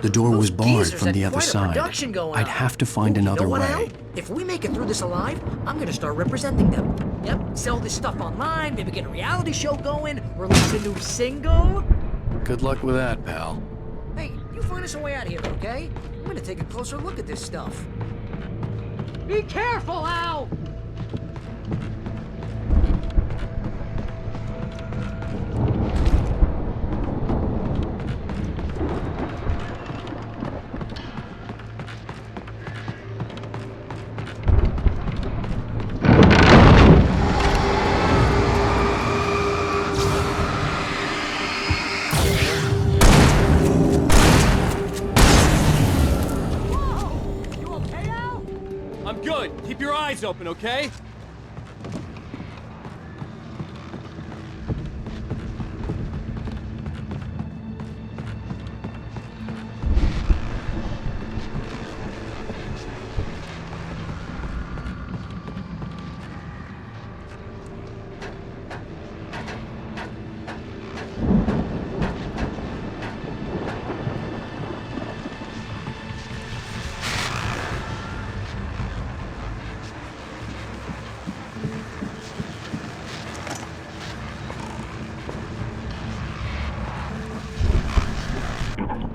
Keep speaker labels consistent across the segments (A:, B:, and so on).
A: The door was barred
B: geezers
A: from
B: had
A: the other
B: quite a
A: side.
B: production going
A: I'd
B: on.
A: have to find
B: You know
A: another
B: what,
A: way.
B: Al? If we make it through this alive, I'm gonna start representing them. Yep, sell this stuff online, maybe get a reality show going, release a new single.
A: Good luck with that, pal.
B: Hey, you find us a way out of here, okay? I'm gonna take a closer look at this stuff. Be careful, Al!
C: Keep your eyes open, okay?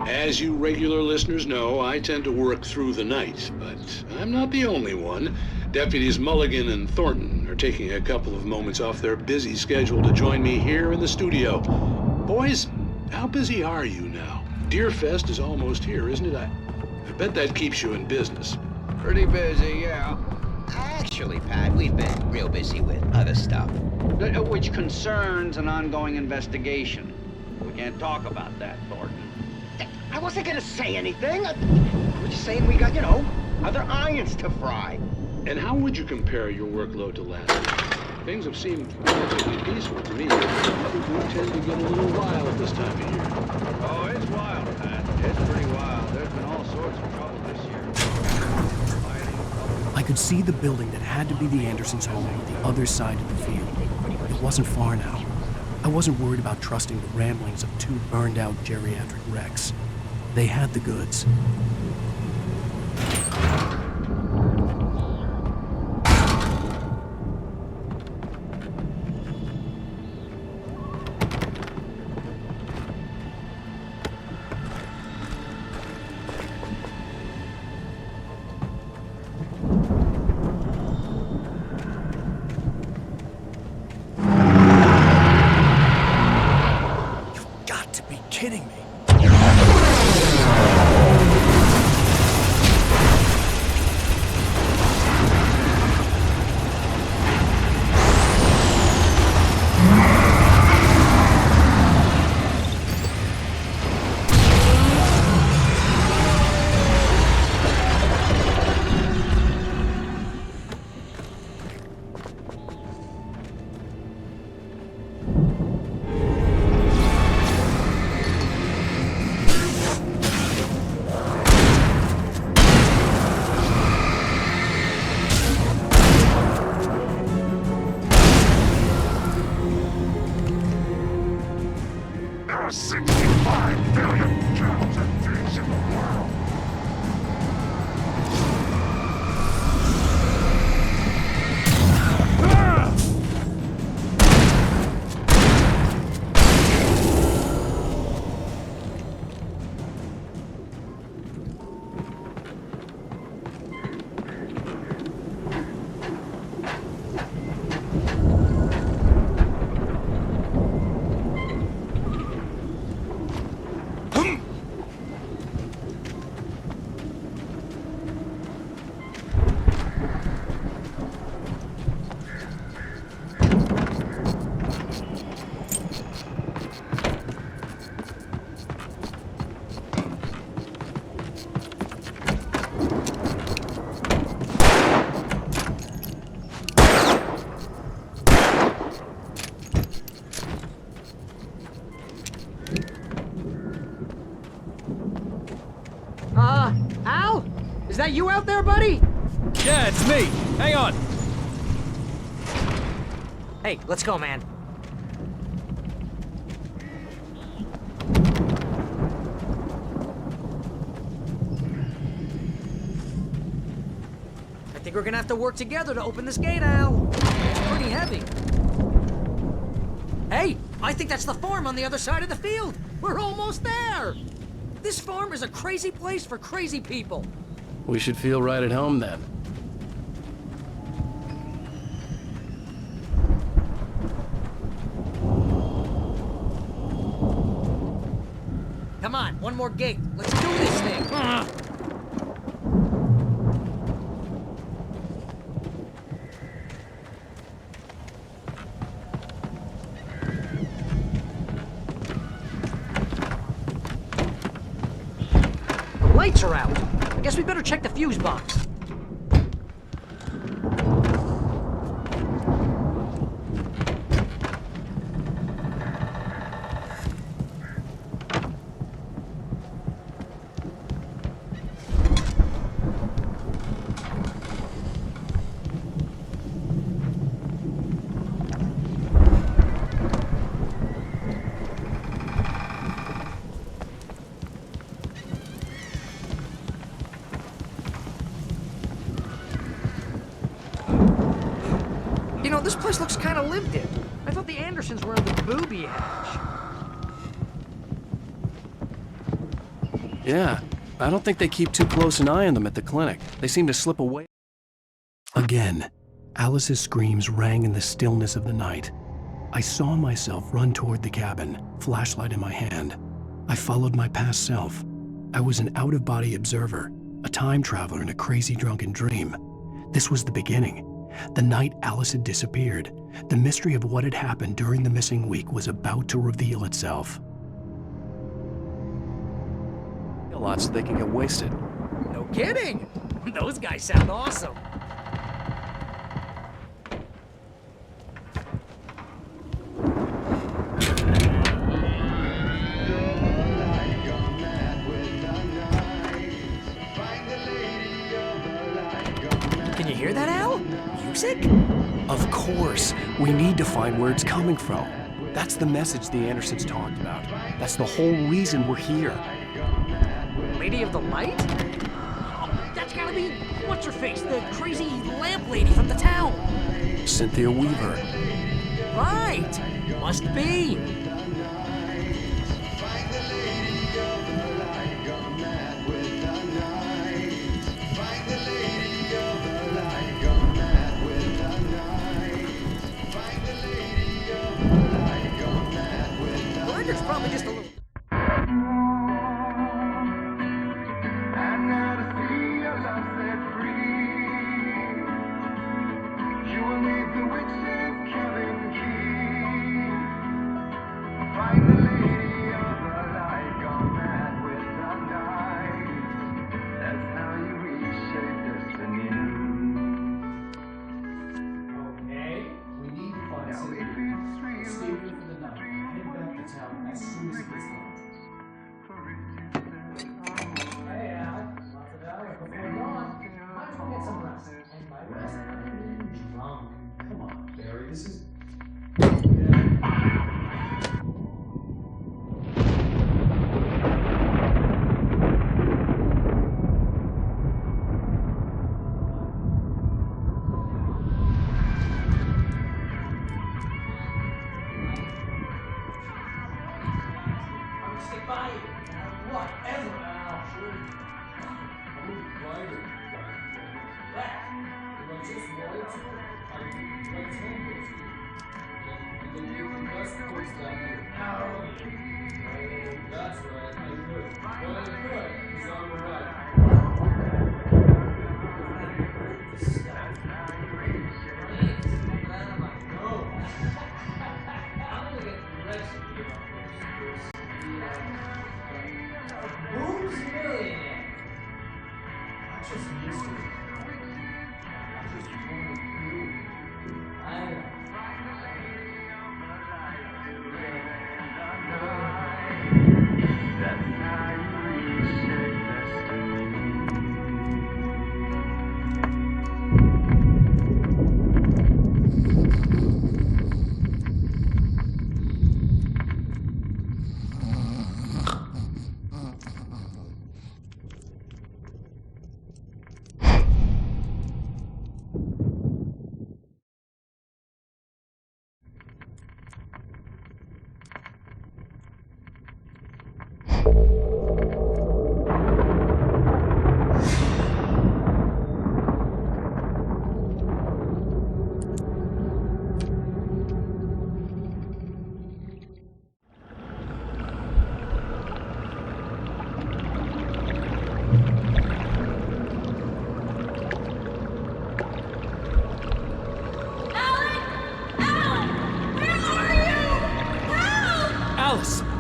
D: As you regular listeners know, I tend to work through the night, but I'm not the only one. Deputies Mulligan and Thornton are taking a couple of moments off their busy schedule to join me here in the studio. Boys, how busy are you now? Deerfest is almost here, isn't it? I bet that keeps you in business.
E: Pretty busy, yeah. Actually, Pat, we've been real busy with other stuff. Which concerns an ongoing investigation. We can't talk about that, Thornton. I wasn't gonna say anything. I was just saying we got, other irons to fry.
D: And how would you compare your workload to last week? Things have seemed relatively peaceful to me. Other groups tend to get a little wild this time of year.
E: Oh, it's wild, Pat. It's pretty wild. There's been all sorts of trouble this year.
A: I could see the building that had to be the Andersons' home on the other side of the field. It wasn't far now. I wasn't worried about trusting the ramblings of two burned-out geriatric wrecks. They had the goods. You've got to be kidding me.
F: There are 65 billion germs and things in the world.
B: Al? Is that you out there, buddy?
C: Yeah, it's me. Hang on.
B: Hey, let's go, man. we're gonna have to work together to open this gate, Al. It's pretty heavy. Hey, I think that's the farm on the other side of the field. We're almost there. This farm is a crazy place for crazy people.
A: We should feel right at home then.
B: Come on, one more gate. Let's do this thing. The lights are out. I guess we better check the fuse box. You know, this place looks kind of lived in. I thought the Andersons were in the booby hatch.
A: Yeah, I don't think they keep too close an eye on them at the clinic. They seem to slip away. Again, Alice's screams rang in the stillness of the night. I saw myself run toward the cabin, flashlight in my hand. I followed my past self. I was an out-of-body observer, a time traveler in a crazy drunken dream. This was the beginning. The night Alice had disappeared, the mystery of what had happened during the missing week was about to reveal itself. A lot so they can get wasted.
B: No kidding. Those guys sound awesome. Can you hear that, Al? Music?
A: Of course. We need to find where it's coming from. That's the message the Andersons talked about. That's the whole reason we're here.
B: Lady of the Light? Oh, that's gotta be what's-her-face, the crazy lamp lady from the town.
A: Cynthia Weaver.
B: Right. Must be. The record's probably just a little...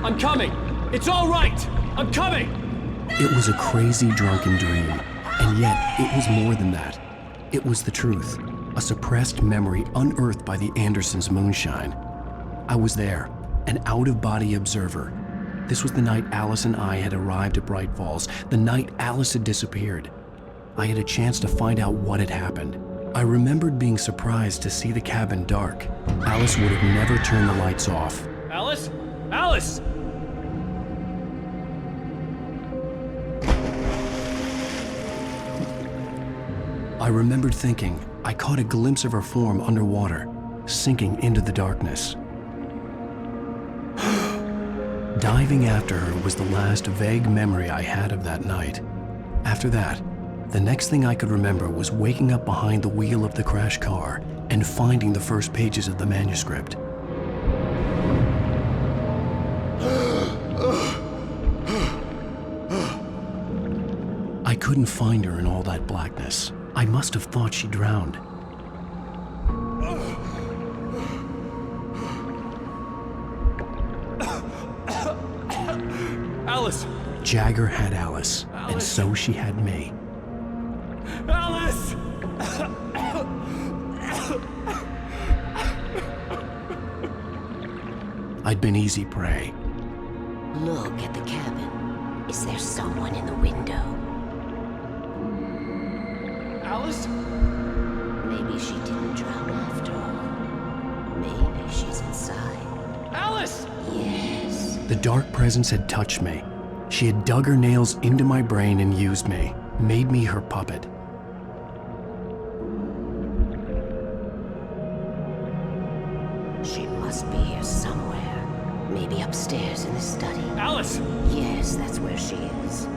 C: I'm coming! It's all right! I'm coming!
A: It was a crazy drunken dream, and yet it was more than that. It was the truth, a suppressed memory unearthed by the Andersons' moonshine. I was there, an out-of-body observer. This was the night Alice and I had arrived at Bright Falls, the night Alice had disappeared. I had a chance to find out what had happened. I remembered being surprised to see the cabin dark. Alice would have never turned the lights off.
C: Alice? Alice!
A: I remembered thinking I caught a glimpse of her form underwater, sinking into the darkness. Diving after her was the last vague memory I had of that night. After that, the next thing I could remember was waking up behind the wheel of the crashed car and finding the first pages of the manuscript. I couldn't find her in all that blackness. I must have thought she drowned.
C: Alice!
A: Jagger had Alice, and so she had me.
C: Alice!
A: I'd been easy prey.
G: Look at the cabin. Is there someone in the window?
C: Alice?
G: Maybe she didn't drown after all. Maybe she's inside.
C: Alice!
G: Yes.
A: The dark presence had touched me. She had dug her nails into my brain and used me, made me her puppet.
G: She must be here somewhere. Maybe upstairs in the study.
C: Alice!
G: Yes, that's where she is.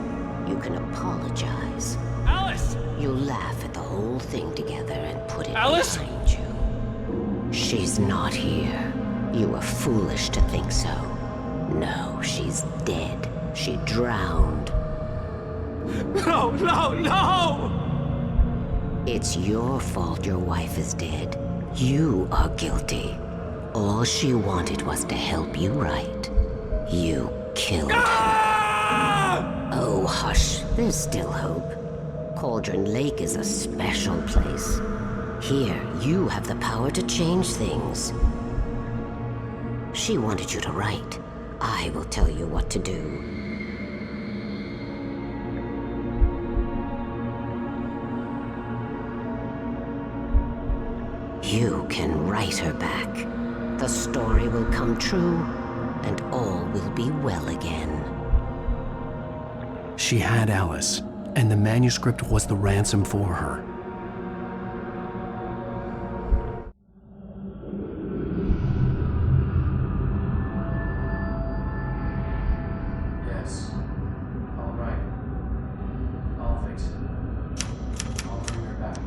G: You can apologize.
C: Alice!
G: You laugh at the whole thing together and put it
C: Alice?
G: behind you. She's not here. You were foolish to think so. No, she's dead. She drowned.
C: No, no, no!
G: It's your fault your wife is dead. You are guilty. All she wanted was to help you right. You killed her. Oh, hush. There's still hope. Cauldron Lake is a special place. Here, you have the power to change things. She wanted you to write. I will tell you what to do. You can write her back. The story will come true, and all will be well again.
A: She had Alice, and the manuscript was the ransom for her. Yes. All right. I'll fix it. I'll bring her back.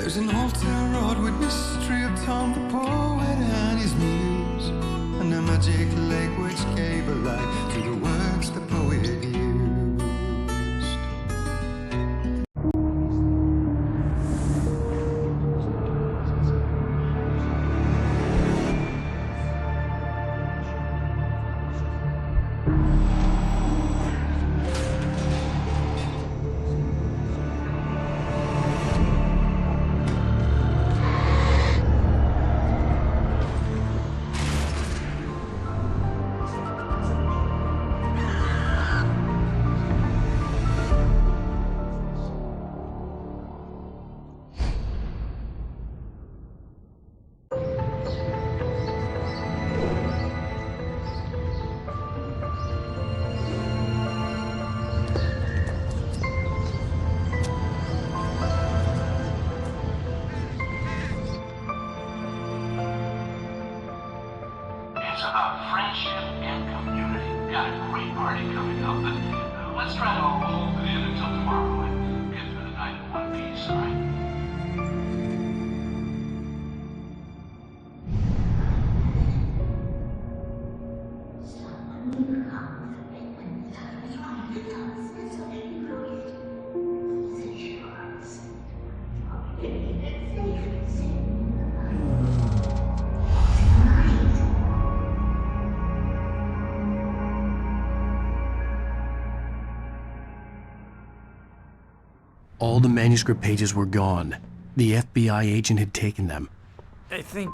H: There's an altar wrought with mystery upon the poet and his muse, and a magic lake which gave a life to the words the poet used.
I: It's about friendship and community. Got a great party coming up, but let's try to hold it in until tomorrow and get through the night in one piece, all right?
A: All the manuscript pages were gone. The FBI agent had taken them.
B: I think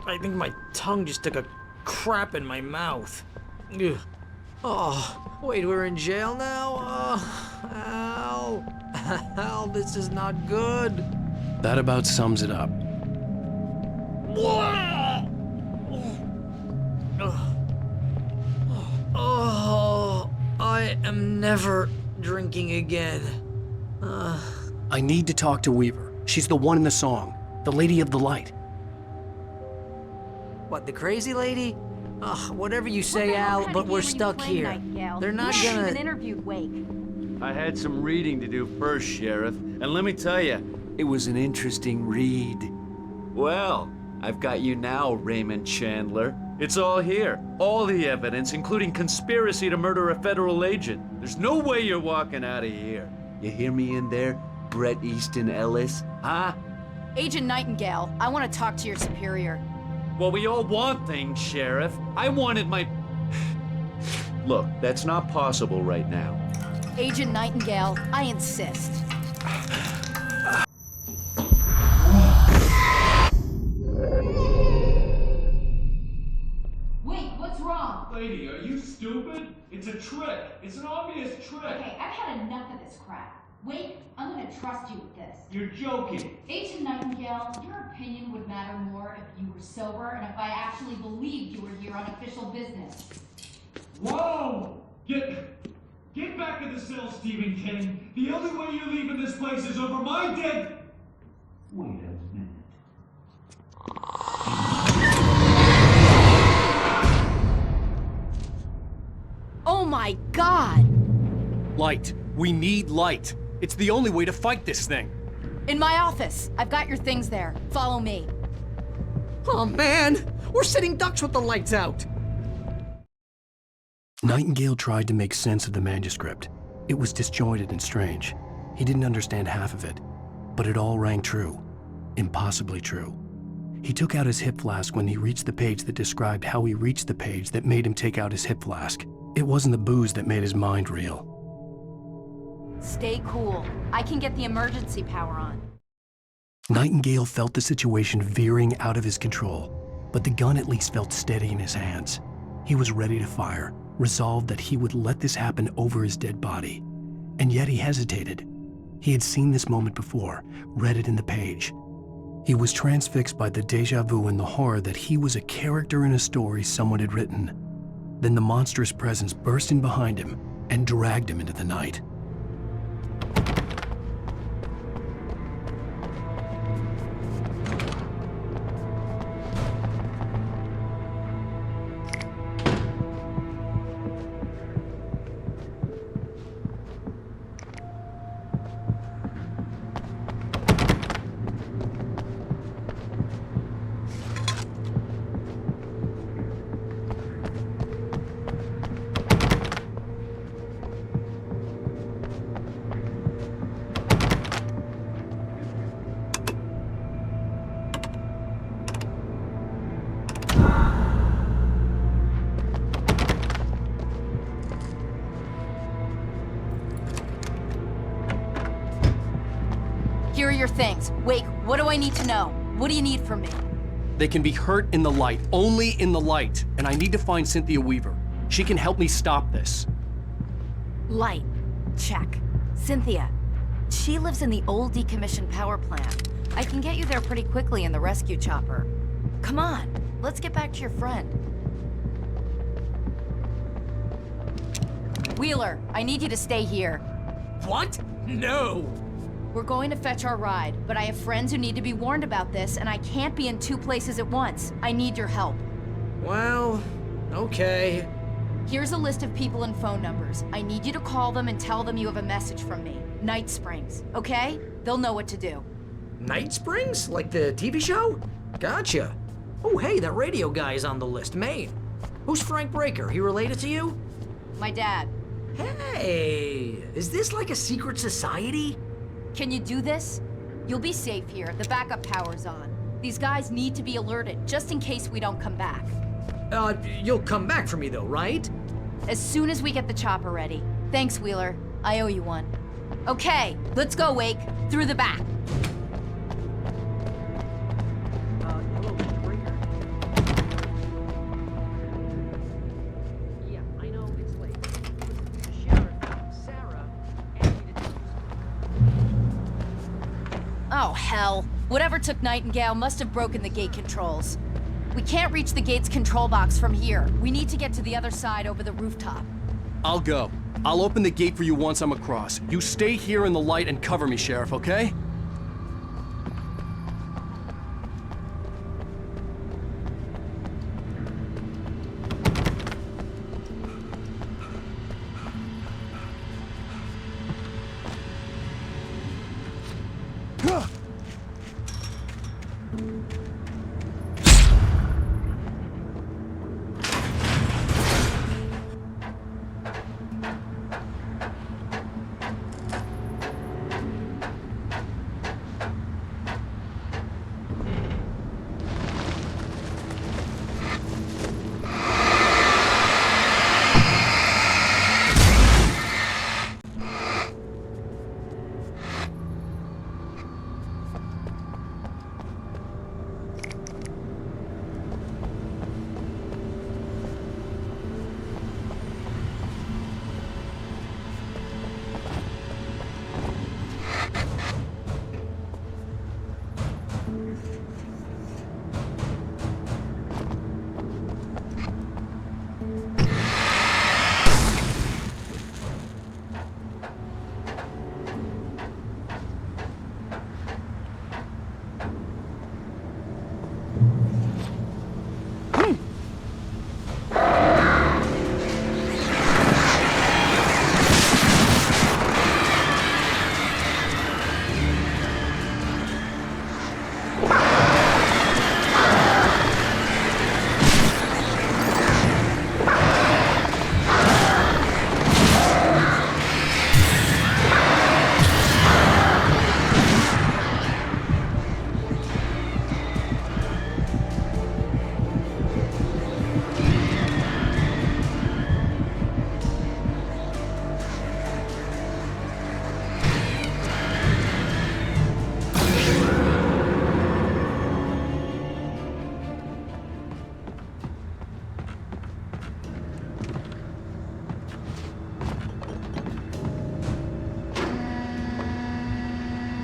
B: my tongue just took a crap in my mouth. Ugh. Oh, wait, we're in jail now? Oh, Al. Al, this is not good.
A: That about sums it up.
B: Oh, I am never drinking again.
A: I need to talk to Weaver. She's the one in the song. The Lady of the Light.
B: What, the crazy lady? Ugh, whatever you say, Al, but we're stuck here. They're not gonna...
J: even interviewed Wake.
C: I had some reading to do first, Sheriff, and let me tell you, it was an interesting read. Well, I've got you now, Raymond Chandler. It's all here. All the evidence, including conspiracy to murder a federal agent. There's no way you're walking out of here. You hear me in there, Bret Easton Ellis? Huh?
J: Agent Nightingale, I want to talk to your superior.
C: Well, we all want things, Sheriff. I wanted my... Look, that's not possible right now.
J: Agent Nightingale, I insist. Wait, what's wrong?
I: Lady, are you stupid? It's a trick. It's an obvious trick.
J: Okay, I've had enough of this crap. Wait, I'm gonna trust you with this.
I: You're joking.
J: Agent Nightingale, your opinion would matter more if you were sober and if I actually believed you were here on official business.
I: Whoa! Get back to the cell, Stephen King. The only way you're leaving this place is over my dead... Wait a minute.
J: Oh my God!
A: Light. We need light. It's the only way to fight this thing.
J: In my office. I've got your things there. Follow me.
B: Oh, man! We're sitting ducks with the lights out!
A: Nightingale tried to make sense of the manuscript. It was disjointed and strange. He didn't understand half of it, but it all rang true. Impossibly true. He took out his hip flask when he reached the page that described how he reached the page that made him take out his hip flask. It wasn't the booze that made his mind reel.
J: Stay cool. I can get the emergency power on.
A: Nightingale felt the situation veering out of his control, but the gun at least felt steady in his hands. He was ready to fire, resolved that he would let this happen over his dead body. And yet he hesitated. He had seen this moment before, read it in the page. He was transfixed by the déjà vu and the horror that he was a character in a story someone had written. Then the monstrous presence burst in behind him and dragged him into the night.
K: Here are your things. Wake, what do I need to know? What do you need from me?
A: They can be hurt in the light, only in the light. And I need to find Cynthia Weaver. She can help me stop this.
K: Light. Check. Cynthia. She lives in the old decommissioned power plant. I can get you there pretty quickly in the rescue chopper. Come on, let's get back to your friend. Wheeler, I need you to stay here.
B: What? No!
K: We're going to fetch our ride, but I have friends who need to be warned about this, and I can't be in 2 places at once. I need your help.
B: Well, okay.
K: Here's a list of people and phone numbers. I need you to call them and tell them you have a message from me. Night Springs, okay? They'll know what to do.
B: Night Springs? Like the TV show? Gotcha. Oh, hey, that radio guy is on the list, Maine. Who's Frank Breaker? He related to you?
K: My dad.
B: Hey, is this like a secret society?
K: Can you do this? You'll be safe here. The backup power's on. These guys need to be alerted, just in case we don't come back.
B: You'll come back for me though, right?
K: As soon as we get the chopper ready. Thanks, Wheeler. I owe you one. Okay, let's go, Wake. Through the back.
B: Hello, Mr. Breaker. Yeah, I know it's late. The sheriff, Sarah, asked me to do
K: Oh, hell. Whatever took Nightingale must have broken the gate controls. We can't reach the gate's control box from here. We need to get to the other side over the rooftop.
A: I'll go. I'll open the gate for you once I'm across. You stay here in the light and cover me, Sheriff, okay?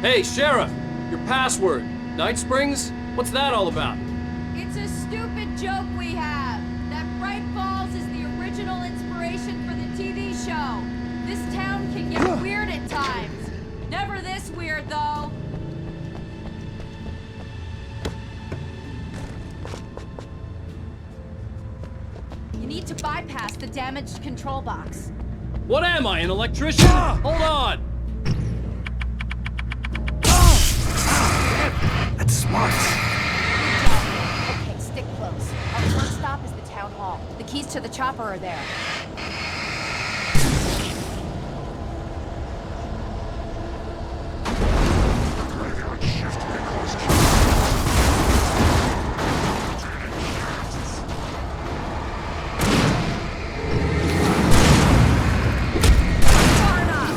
A: Hey, Sheriff! Your password. Night Springs? What's that all about?
K: It's a stupid joke we have. That Bright Falls is the original inspiration for the TV show. This town can get weird at times. Never this weird, though. You need to bypass the damaged control box.
A: What am I, an electrician? Hold on!
F: That's smart.
K: Good job. Okay, stick close. Our first stop is the town hall. The keys to the chopper are there.
F: Graveyard shift may cause
K: Far enough.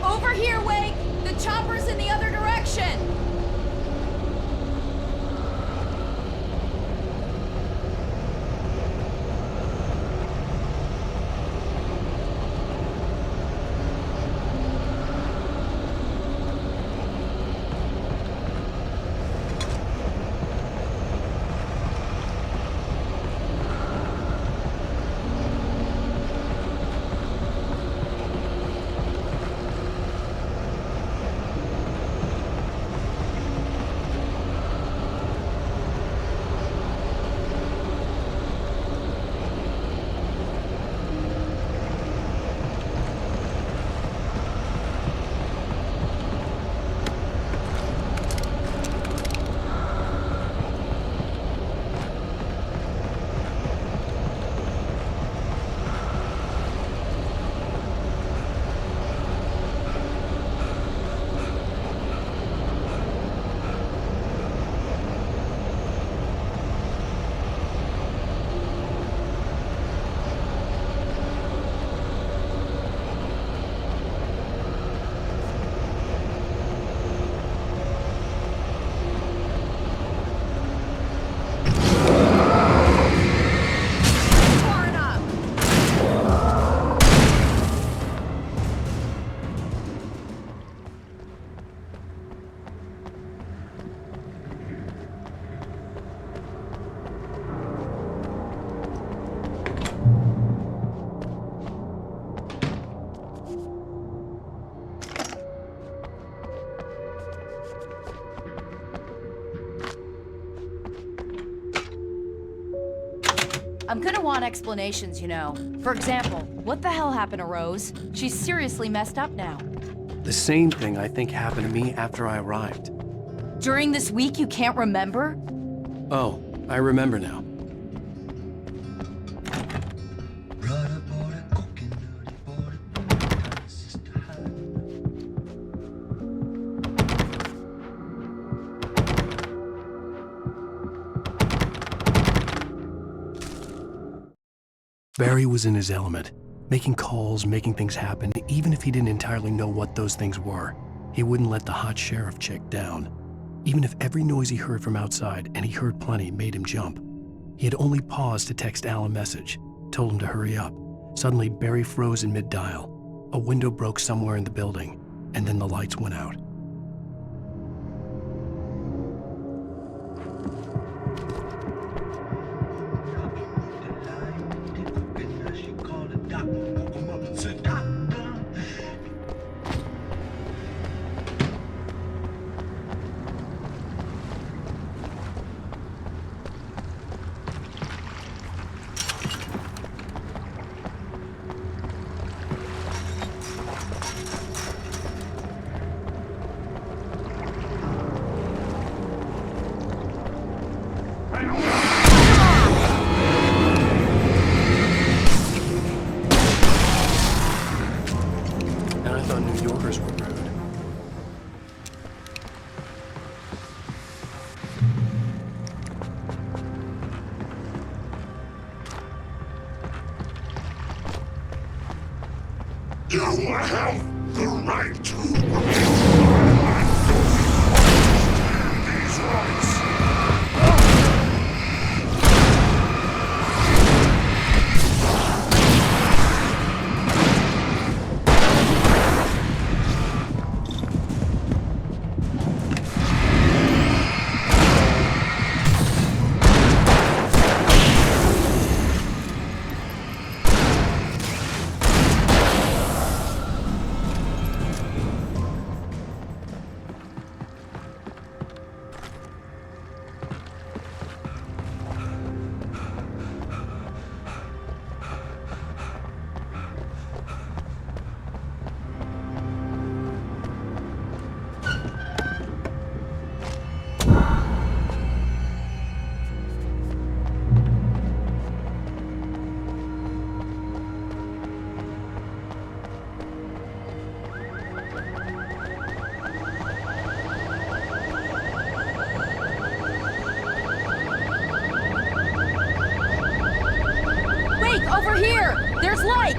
K: Over here, Wake! The chopper's in the other direction! I'm gonna want explanations, you know. For example, what the hell happened to Rose? She's seriously messed up now.
A: The same thing I think happened to me after I arrived.
K: During this week, you can't remember?
A: Oh, I remember now. Barry was in his element, making calls, making things happen, even if he didn't entirely know what those things were. He wouldn't let the hot sheriff chick down. Even if every noise he heard from outside, and he heard plenty, made him jump. He had only paused to text Al a message, told him to hurry up. Suddenly, Barry froze in mid-dial. A window broke somewhere in the building, and then the lights went out. And I thought New Yorkers were rude.
F: You have the right to these rights.
K: Over here! There's light!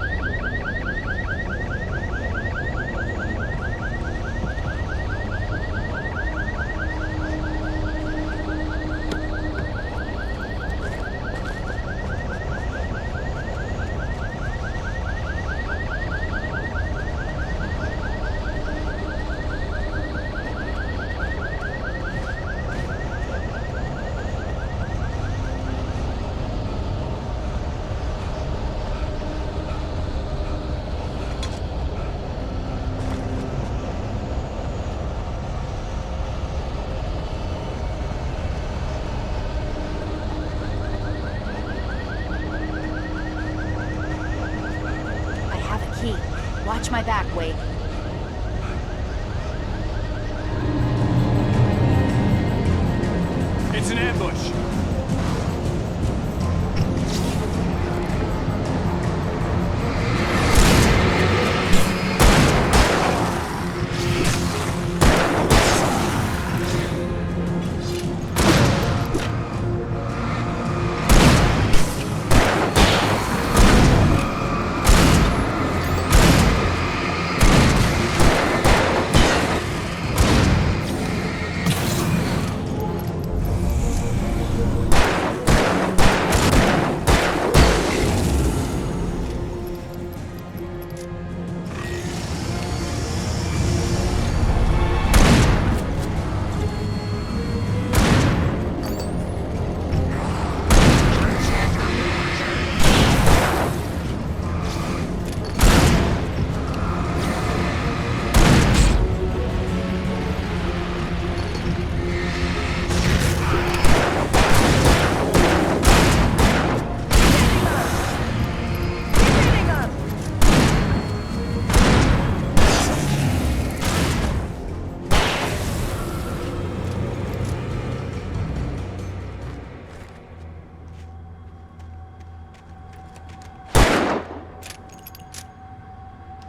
K: Watch my back, Wade.
A: It's an ambush.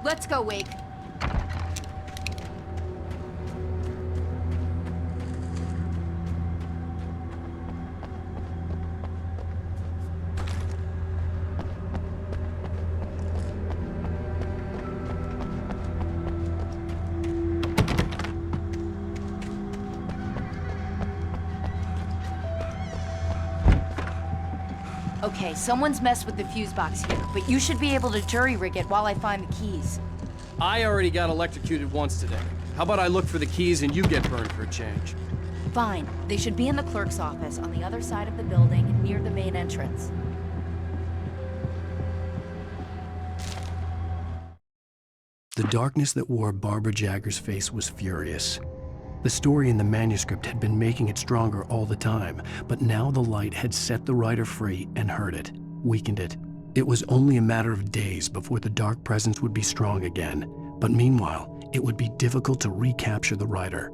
K: Let's go, Wake. Okay, someone's messed with the fuse box here, but you should be able to jury-rig it while I find the keys.
A: I already got electrocuted once today. How about I look for the keys and you get burned for a change?
K: Fine. They should be in the clerk's office on the other side of the building, near the main entrance.
A: The darkness that wore Barbara Jagger's face was furious. The story in the manuscript had been making it stronger all the time, but now the light had set the writer free and hurt it, weakened it. It was only a matter of days before the dark presence would be strong again, but meanwhile, it would be difficult to recapture the writer.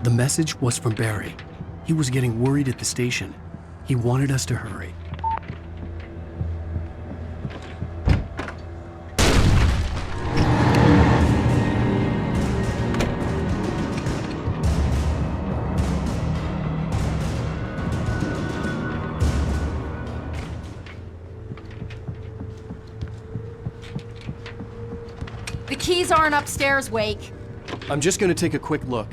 A: The message was from Barry. He was getting worried at the station. He wanted us to hurry.
K: The keys aren't upstairs, Wake.
A: I'm just gonna take a quick look.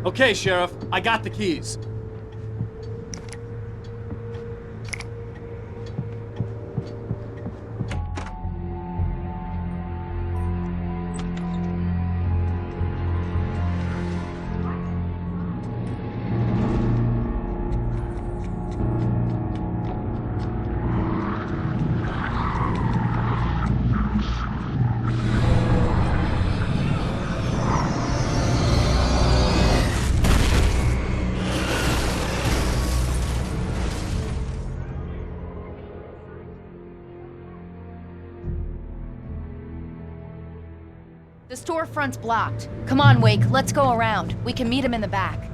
L: Okay, Sheriff, I got the keys.
K: The storefront's blocked. Come on, Wake, let's go around. We can meet him in the back.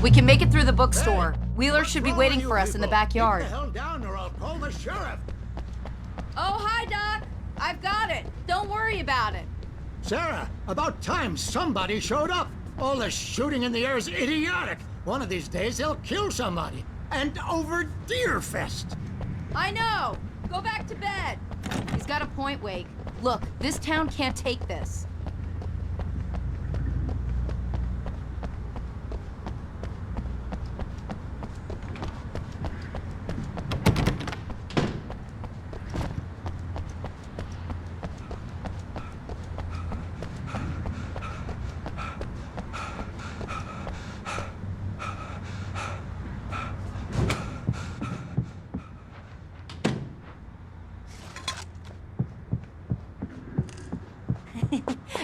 K: We can make it through the bookstore. Wheeler should be waiting for us in the backyard.
M: Get the hell down or I'll call the sheriff.
K: Oh, hi, Doc. I've got it. Don't worry about it.
M: Sarah, about time somebody showed up. All this shooting in the air is idiotic. One of these days they'll kill somebody. And over Deerfest.
K: I know. Go back to bed. He's got a point, Wake. Look, this town can't take this.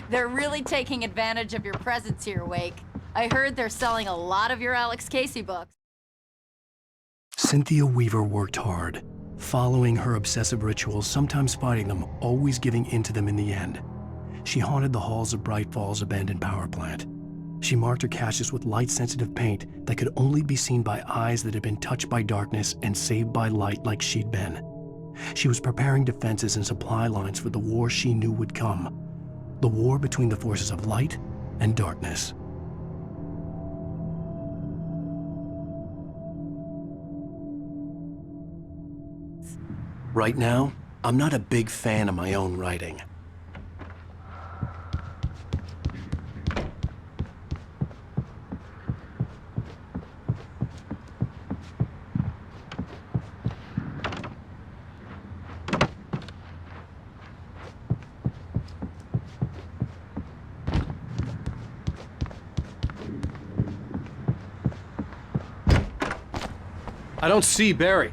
K: They're really taking advantage of your presence here, Wake. I heard they're selling a lot of your Alex Casey books.
A: Cynthia Weaver worked hard, following her obsessive rituals, sometimes fighting them, always giving in to them in the end. She haunted the halls of Bright Falls' abandoned power plant. She marked her caches with light-sensitive paint that could only be seen by eyes that had been touched by darkness and saved by light like she'd been. She was preparing defenses and supply lines for the war she knew would come. The war between the forces of light and darkness. Right now, I'm not a big fan of my own writing.
L: I don't see Barry.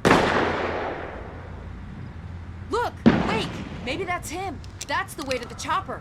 K: Look! Wake! Maybe that's him. That's the way to the chopper.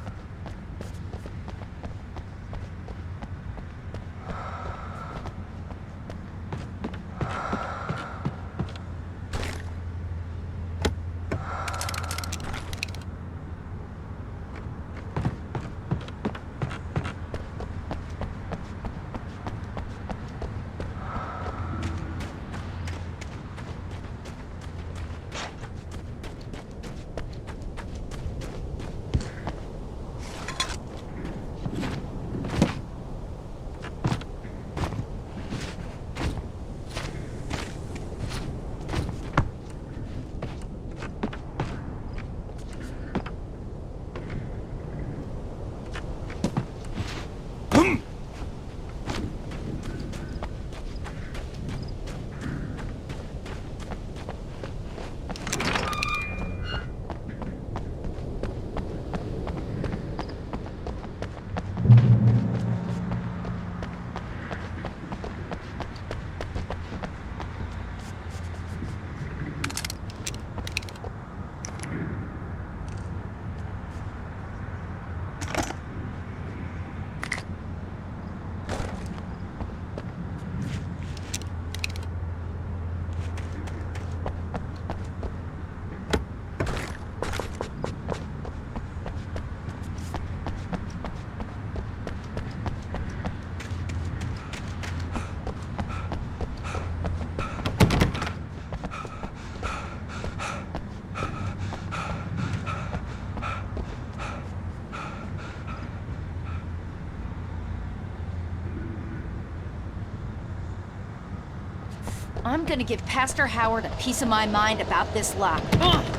K: I'm gonna give Pastor Howard a piece of my mind about this lock.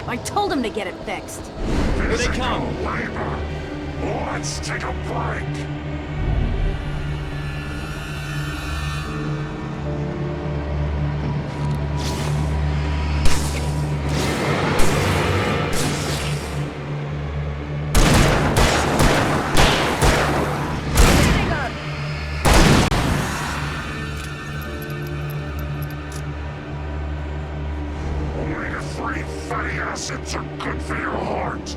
K: I told him to get it fixed.
L: Here they come.
F: Labor. Let's take a break. Omega-3 fatty acids are good for your heart.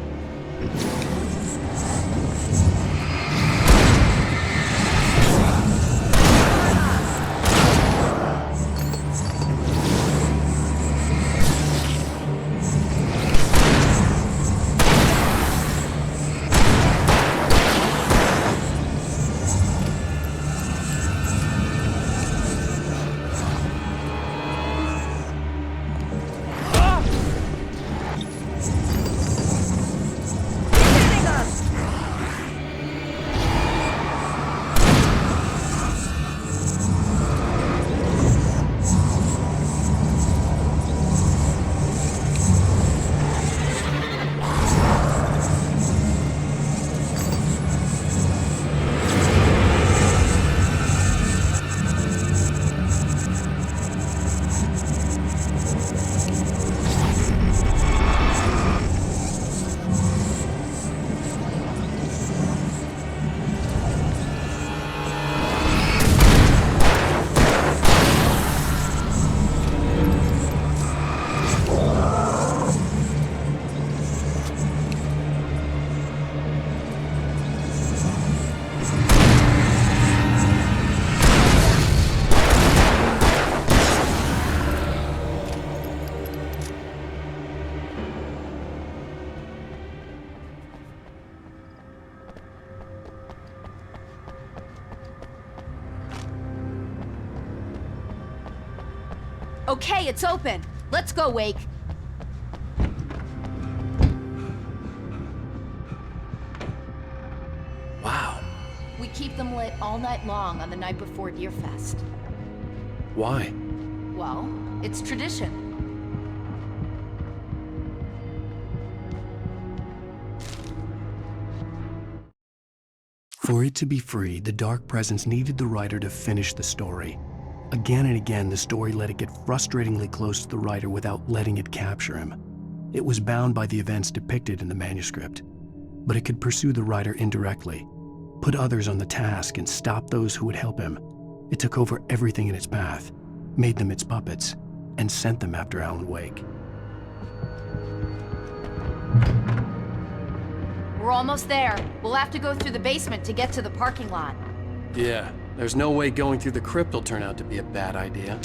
K: Okay, it's open. Let's go, Wake.
A: Wow.
K: We keep them lit all night long on the night before Deerfest.
A: Why?
K: Well, it's tradition.
A: For it to be free, the Dark Presence needed the writer to finish the story. Again and again, the story let it get frustratingly close to the writer without letting it capture him. It was bound by the events depicted in the manuscript, but it could pursue the writer indirectly, put others on the task, and stop those who would help him. It took over everything in its path, made them its puppets, and sent them after Alan Wake.
K: We're almost there. We'll have to go through the basement to get to the parking lot.
A: Yeah, there's no way going through the crypt will turn out to be a bad idea.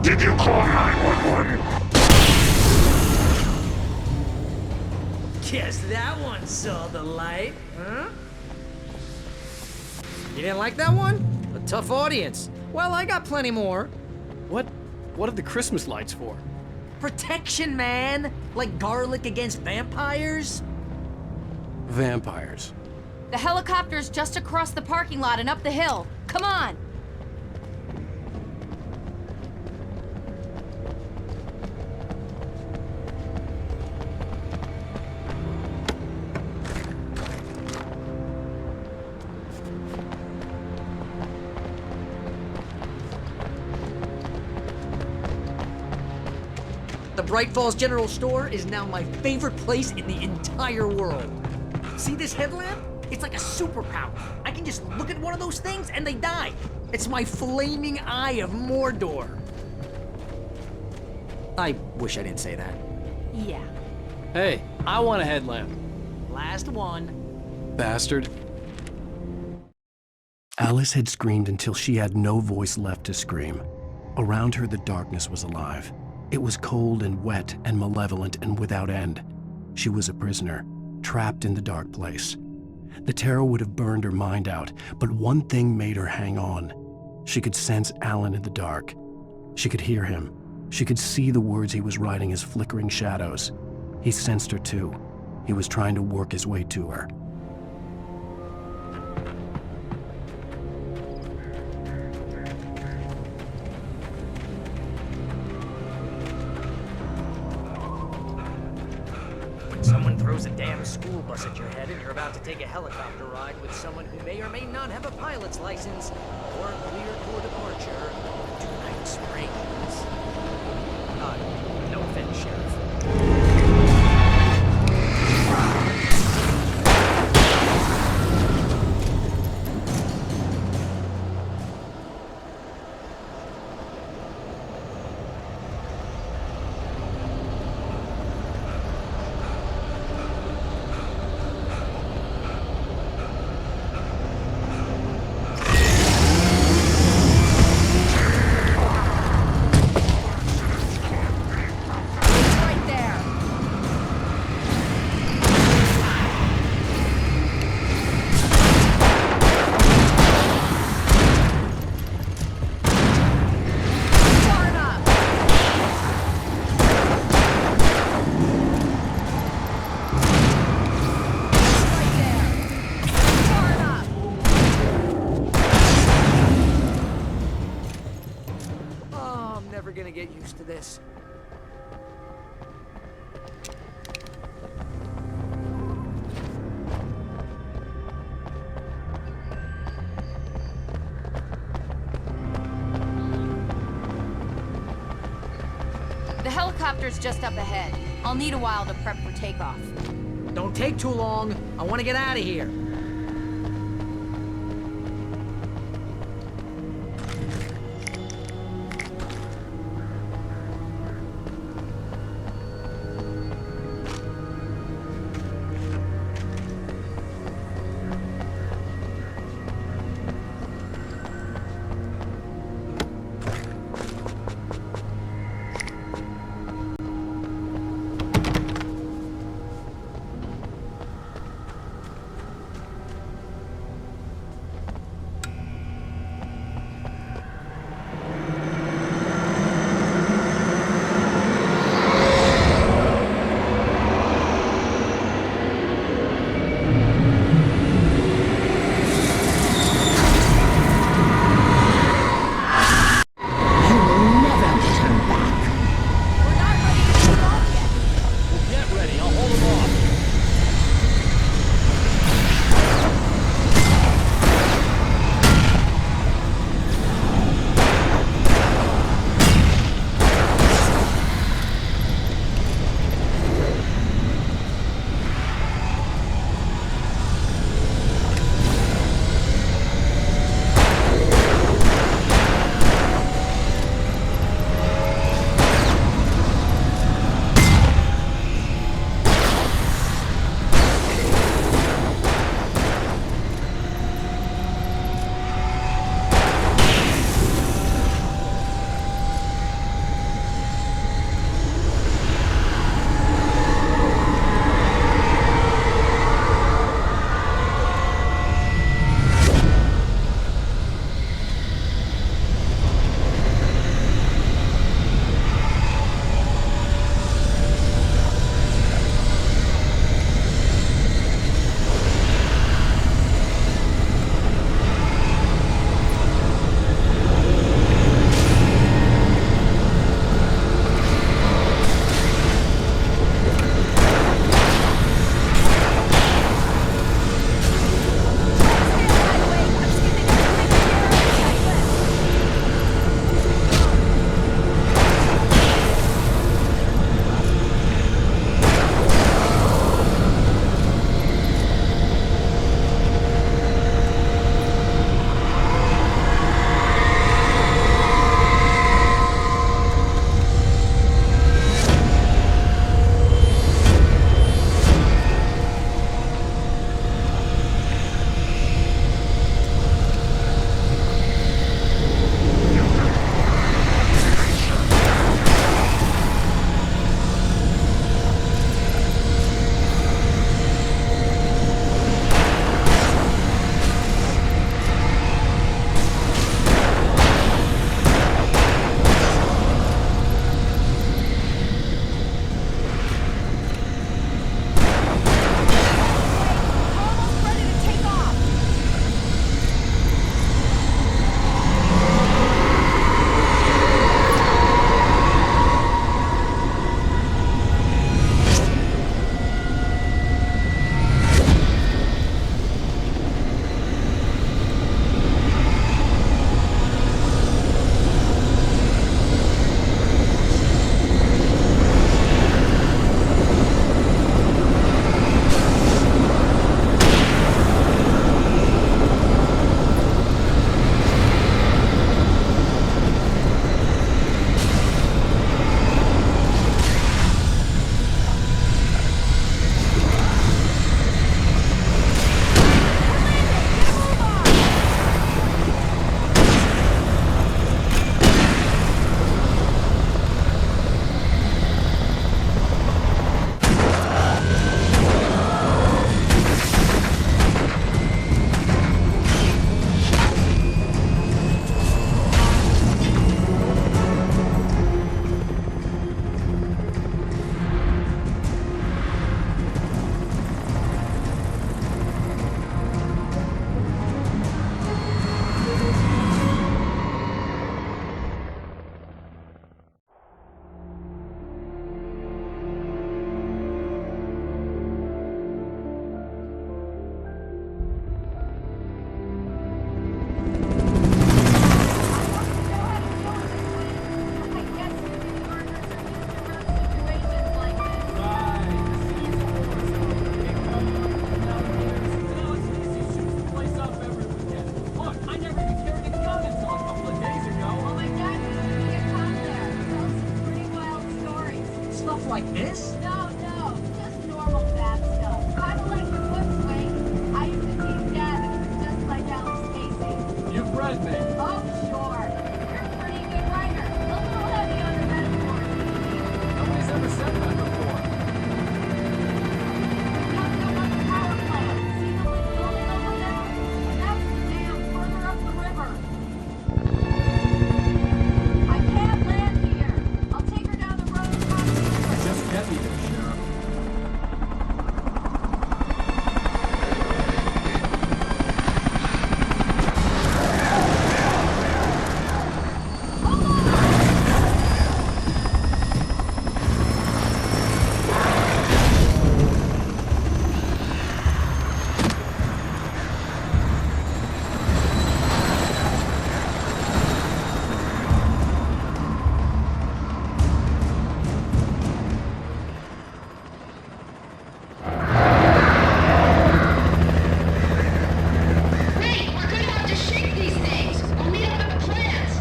F: Did you call 911?
B: Guess that one saw the light, huh? You didn't like that one? A tough audience. Well, I got plenty more.
A: What are the Christmas lights for?
B: Protection, man! Like garlic against vampires?
A: Vampires.
K: The helicopter's just across the parking lot and up the hill. Come on!
B: The Bright Falls General Store is now my favorite place in the entire world. See this headlamp? It's like a superpower. I can just look at one of those things and they die. It's my flaming eye of Mordor. I wish I didn't say that.
K: Yeah.
A: Hey, I want a headlamp.
B: Last one.
A: Bastard. Alice had screamed until she had no voice left to scream. Around her, the darkness was alive. It was cold and wet and malevolent and without end. She was a prisoner, trapped in the dark place. The terror would have burned her mind out, but one thing made her hang on. She could sense Alan in the dark. She could hear him. She could see the words he was writing as flickering shadows. He sensed her too. He was trying to work his way to her.
B: Someone throws a damn school bus at your head and you're about to take a helicopter ride with someone who may or may not have a pilot's license or cleared for departure to Night Springs. No offense, Sheriff. gonna get used to this.
K: The helicopter's just up ahead. I'll need a while to prep for takeoff.
B: Don't take too long. I want to get out of here. like this?
J: No, just normal bad stuff. Kind of like your foot swing. I used to teach Gavin, just like Alex Casey.
L: You've read me.
J: Oh, sure. You're a pretty good writer. A little heavy on the metaphors.
L: Nobody's ever said that before.
J: Now go on the power plant. See the little building over there? That's the dam further up the river. I can't land here. I'll take her down the road and talk to her.
L: Just get me there, Sheriff.
J: Wait, we're gonna have to shake these things. I'll meet up at the plants.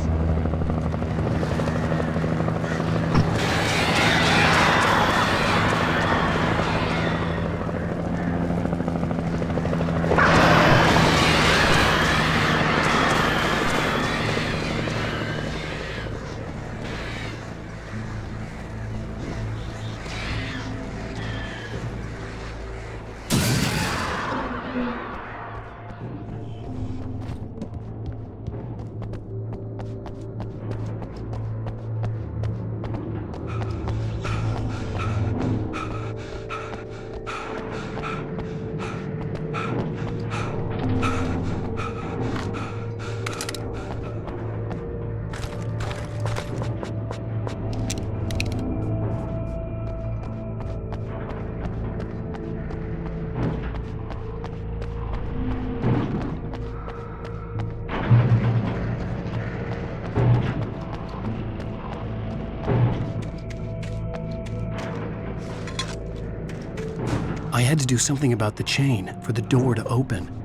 A: I had to do something about the chain for the door to open.